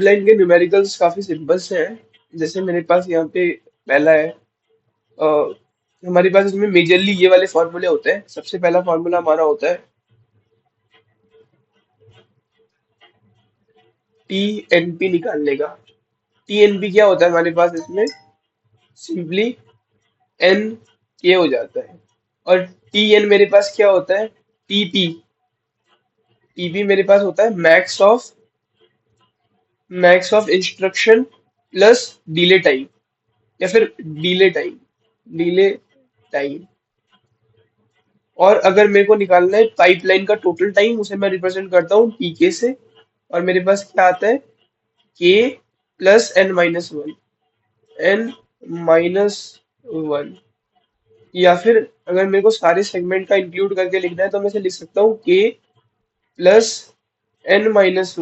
Line के numericals काफी simple से हैं। जैसे मेरे पास यहाँ पे पहला है। अ, हमारे पास इसमें मेजरली ये वाले फॉर्मूले होते हैं। सबसे पहला फॉर्मूला हमारा होता है टी एन पी निकालने का। टी एन पी क्या होता है हमारे पास इसमें? सिंपली एन के हो जाता है। और टी एन मेरे पास क्या होता है? T P. टी पी मेरे पास होता है max of instruction plus delay time, या फिर डिले टाइम। और अगर मेरे को निकालना है पाइपलाइन का टोटल टाइम, उसे मैं रिप्रेजेंट करता हूँ टीके से। और मेरे पास क्या आता है? के प्लस एन माइनस वन। या फिर अगर मेरे को सारे सेगमेंट का इंक्लूड करके लिखना है तो मैं इसे लिख सकता हूँ के प्लस एन माइनस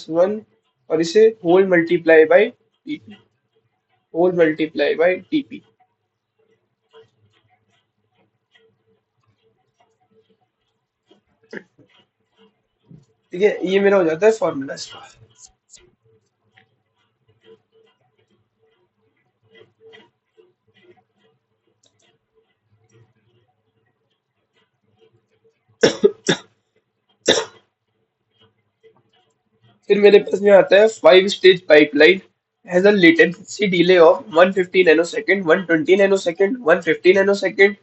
वन और इसे होल मल्टीप्लाई बाय टीपी। ठीक है, ये मेरा हो जाता है फॉर्मूला इसका। फिर मेरे पास में आता है 5 stage pipeline has a latency delay of 150 nanosecond, 120 nanosecond, 150 nanosecond,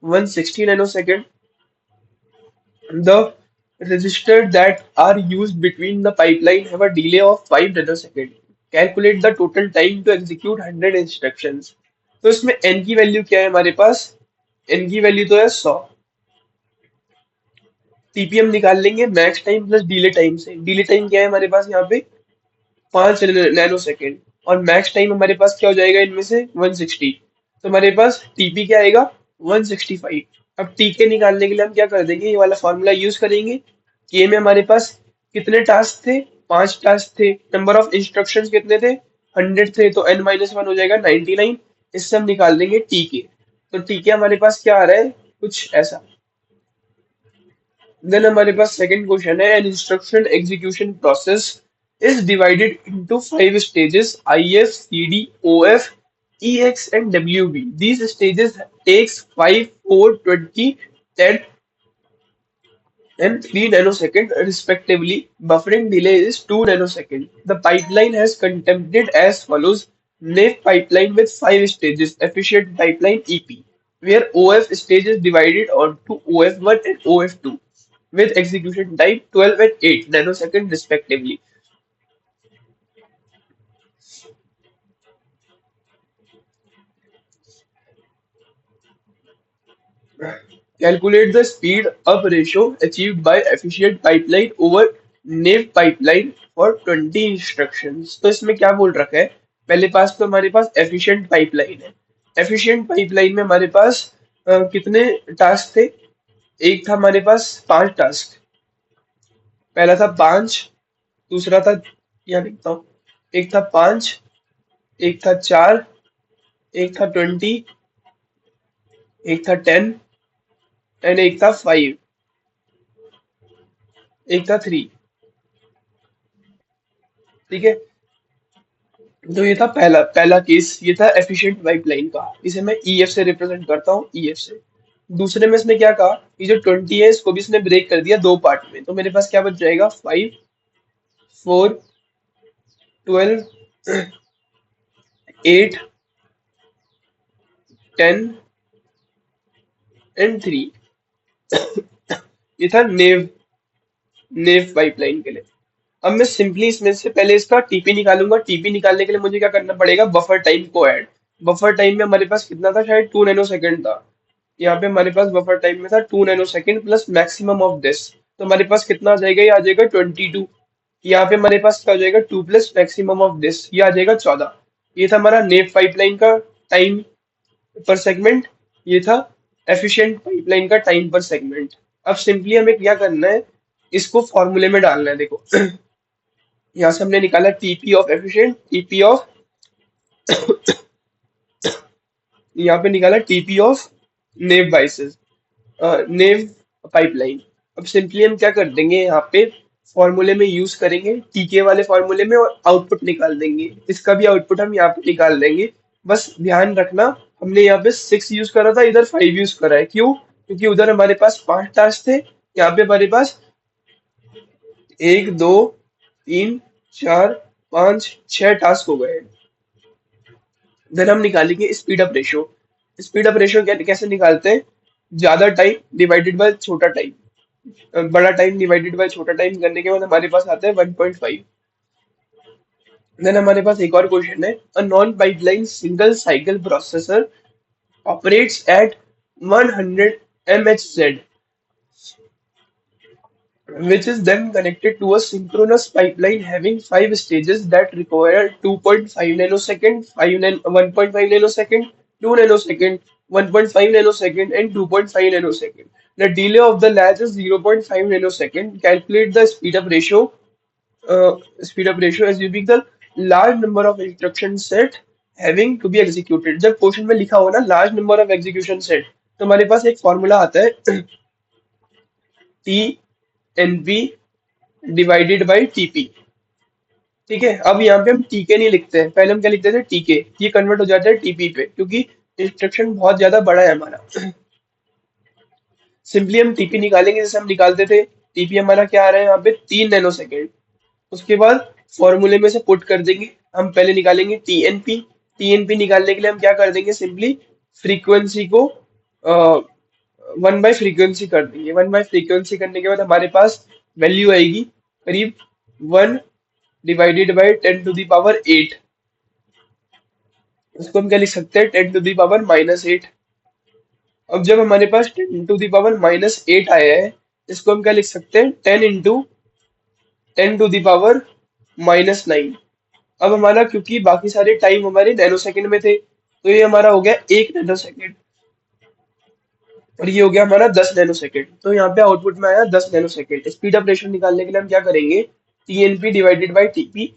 160 nanosecond. The resistors that are used between the pipeline have a delay of 5 nanoseconds. Calculate the total time to execute 100 instructions. तो इसमें n की value क्या है हमारे पास? n की value तो है 100। TPM निकाल लेंगे max time plus delay time से। डिले टाइम क्या है हमारे पास यहाँ पे? 5 नैनो सेकेंड। और मैक्स टाइम हमारे पास क्या हो जाएगा इनमें से? 160। तो हमारे पास टीपी क्या आएगा? 165। अब टीके निकालने के लिए हम क्या कर देंगे? ये वाला फॉर्मूला यूज करेंगे। के में हमारे पास कितने टास्क थे? 5 टास्क थे। नंबर ऑफ इंस्ट्रक्शंस कितने थे? 100 थे। तो n-1 हो जाएगा 99। इससे हम निकाल देंगे टीके। तो टीके हमारे पास क्या आ रहा है? कुछ ऐसा। देन हमारे पास सेकंड क्वेश्चन है, an instruction execution process is divided into 5 stages IF CD OF EX and WB. These stages takes 5 4 20 10 and 3 nanosecond respectively. Buffering delay is 2 nanosecond. The pipeline has contemplated as follows: NAV pipeline with 5 stages, efficient pipeline EP, where OF stage is divided onto OF1 and OF2 with execution time 12 and 8 nanosecond respectively. Calculate the speed up ratio achieved by efficient pipeline over naive pipeline for 20 instructions. तो इसमें क्या बोल रखा है? पहले पास तो हमारे पास efficient pipeline है। एफिशिएंट पाइपलाइन में हमारे पास कितने टास्क थे? एक था हमारे पास 5 टास्क। पहला था 5, दूसरा था, यहाँ लिखता हूँ, एक था 5, एक था 4, एक था 20, एक था 10 एंड एक था 5, एक था 3। ठीक है, तो ये था पहला पहला केस, ये था एफिशिएंट पाइपलाइन का। इसे मैं ईएफ से रिप्रेजेंट करता हूँ, ईएफ से। दूसरे में इसने क्या कहा? ये जो 20 है इसको भी इसने ब्रेक कर दिया 2 पार्ट में। तो मेरे पास क्या बच जाएगा? 5 4 12 8 10 एंड 3। ये था नेव नेव पाइपलाइन के लिए। अब मैं सिंपली इसमें से पहले इसका टीपी निकालूंगा। टीपी निकालने के लिए मुझे क्या करना पड़ेगा? बफर टाइम को ऐड। बफर टाइम में हमारे पास कितना था? शायद 2 नैनो सेकंड था। यहाँ पे हमारे पास बफर टाइम में था 2 nano second plus maximum of this. तो हमारे पास कितना आ जाएगा? ये आ जाएगा 22। यहाँ पे हमारे पास क्या हो जाएगा? 2 प्लस मैक्सिमम ऑफ दिस, ये आ जाएगा 14। ये था हमारा नेव पाइपलाइन का टाइम पर सेगमेंट। ये था एफिशिएंट पाइपलाइन का टाइम पर सेगमेंट। अब सिंपली हमें क्या करना है? इसको फॉर्मूले में डालना है। देखो यहाँ से हमने निकाला TP of efficient, TP of, यहाँ पे निकाला टीपी ऑफ नेव पाइपलाइन। अब सिंपली हम क्या कर देंगे यहाँ पे? फॉर्मूले में यूज करेंगे, टीके वाले फॉर्मूले में, और आउटपुट निकाल देंगे। इसका भी आउटपुट हम यहाँ पे निकाल देंगे। बस ध्यान रखना, हमने यहाँ पे 6 यूज करा था, इधर 5 यूज करा है। क्यों? क्योंकि उधर हमारे पास 5 टास्क थे, यहाँ पे हमारे पास 1 2 3 4 5 6 टास्क हो गए। देन हम निकालेंगे speed up ratio. Speed up ratio कैसे निकालते हैं? ज्यादा टाइम डिवाइडेड बाय छोटा टाइम, बड़ा टाइम डिवाइडेड बाय छोटा टाइम करने के बाद हमारे पास आता है 1.5। देन हमारे पास एक और क्वेश्चन है, a non pipeline single cycle processor operates at 100 mhz, which is then connected to a synchronous pipeline having 5 stages that require 2.5 nanosecond, 1.5 nanosecond, 2 nanosecond, 1.5 nanosecond, and 2.5 nanosecond. The delay of the latch is 0.5 nanosecond. Calculate the speed up ratio assuming the large number of instruction set having to be executed। जब question में लिखा हो ना large number of execution set, तो हमारे पास एक formula आता है T N P divided by TP. ठीक है, अब यहाँ पे हम टीके नहीं लिखते हैं, पहले हम क्या लिखते थे? टीके। ये कन्वर्ट हो जाता है टीपी पे, क्योंकि इंस्ट्रक्शन बहुत ज्यादा बड़ा है हमारा। सिंपली हम टीपी निकालेंगे जैसे हम निकालते थे। टीपी हमारा क्या आ रहा है यहाँ पे? 3 नैनो सेकेंड। उसके बाद फॉर्मूले में से पुट कर देंगे। हम पहले निकालेंगे टीएनपी। टीएनपी निकालने के लिए हम क्या कर देंगे? सिंपली फ्रीक्वेंसी को 1/फ्रीक्वेंसी कर देंगे। 1/फ्रीक्वेंसी करने के बाद हमारे पास वैल्यू आएगी करीब 1/10⁻8। उसको हम क्या लिख सकते हैं? 10⁻−8। अब जब हमारे पास 10⁻−8 आया है, इसको हम क्या लिख सकते हैं? 10 × 10⁻−9। अब हमारा, क्योंकि बाकी सारे टाइम हमारे नैनो सेकंड में थे, तो ये हमारा हो गया 1 नैनो सेकंड, और ये हो गया हमारा 10 नैनो सेकंड। तो यहाँ पे आउटपुट में आया 10 nano second. Speed of ratio निकालने के लिए हम क्या करेंगे? टीएनपी डिवाइडेड बाई टीपी,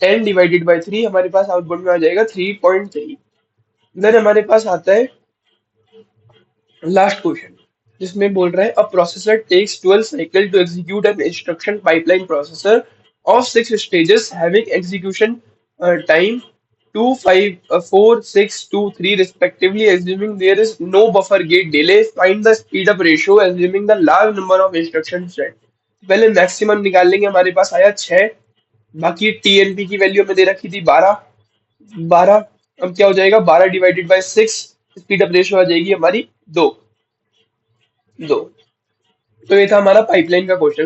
10/3 हमारे पास आउटपुट में आ जाएगा 3.3। देन हमारे पास आता है लास्ट क्वेश्चन, जिसमें बोल रहा है a processor takes 12 cycle to execute an instruction pipeline processor of 6 stages having execution time 2 5 4 6 2 3 respectively, assuming there is no buffer gate delay. Find the speed up ratio assuming the large number of instructions set। पहले maximum निकाल लेंगे। हमारे पास आया 6, बाकी TNP की value हमें दे रखी थी 12। अब क्या हो जाएगा? 12/6। स्पीड अप रेशियो आ जाएगी हमारी 2। तो ये था हमारा पाइपलाइन का क्वेश्चन।